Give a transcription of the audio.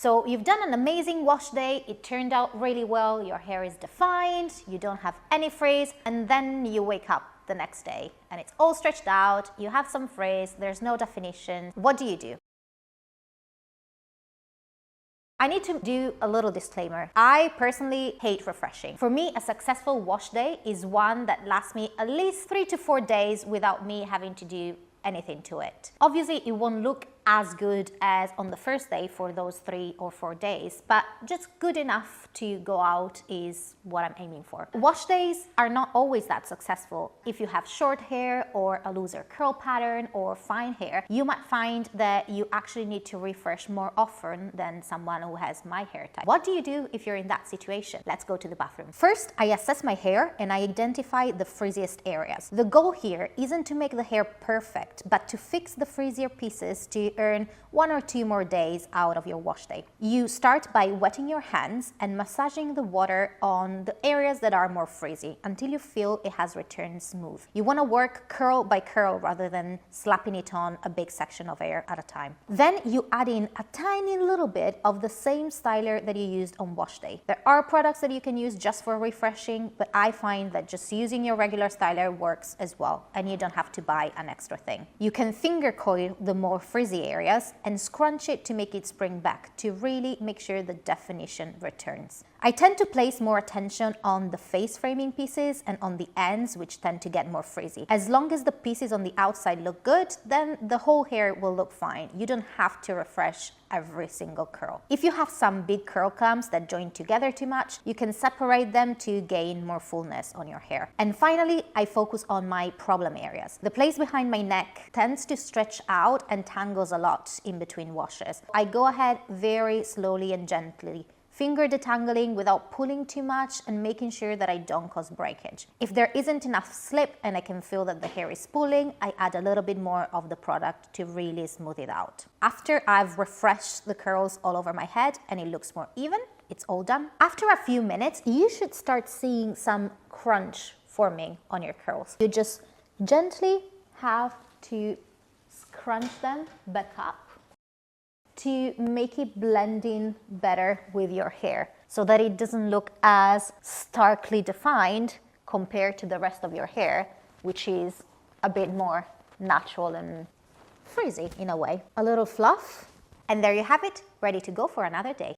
So you've done an amazing wash day, it turned out really well, your hair is defined, you don't have any frizz, and then you wake up the next day and it's all stretched out, you have some frizz, there's no definition. What do you do? I need to do a little disclaimer. I personally hate refreshing. For me, a successful wash day is one that lasts me at least 3 to 4 days without me having to do anything to it. Obviously, it won't look as good as on the first day for those 3 or 4 days, but just good enough to go out is what I'm aiming for. Wash days are not always that successful. If you have short hair or a looser curl pattern or fine hair, you might find that you actually need to refresh more often than someone who has my hair type. What do you do if you're in that situation? Let's go to the bathroom. First, I assess my hair and I identify the frizziest areas. The goal here isn't to make the hair perfect, but to fix the frizzier pieces to earn 1 or 2 more days out of your wash day. You start by wetting your hands and massaging the water on the areas that are more frizzy until you feel it has returned smooth. You want to work curl by curl rather than slapping it on a big section of hair at a time. Then you add in a tiny little bit of the same styler that you used on wash day. There are products that you can use just for refreshing, but I find that just using your regular styler works as well, and you don't have to buy an extra thing. You can finger coil the more frizzy areas and scrunch it to make it spring back to really make sure the definition returns. I tend to place more attention on the face framing pieces and on the ends, which tend to get more frizzy. As long as the pieces on the outside look good, then the whole hair will look fine. You don't have to refresh every single curl. If you have some big curl clumps that join together too much, you can separate them to gain more fullness on your hair. And finally, I focus on my problem areas. The place behind my neck tends to stretch out and tangles a lot in between washes. I go ahead very slowly and gently, finger detangling without pulling too much and making sure that I don't cause breakage. If there isn't enough slip and I can feel that the hair is pulling, I add a little bit more of the product to really smooth it out. After I've refreshed the curls all over my head and it looks more even, it's all done. After a few minutes, you should start seeing some crunch forming on your curls. You just gently have to scrunch them back up to make it blend in better with your hair so that it doesn't look as starkly defined compared to the rest of your hair, which is a bit more natural and frizzy in a way. A little fluff, and there you have it, ready to go for another day.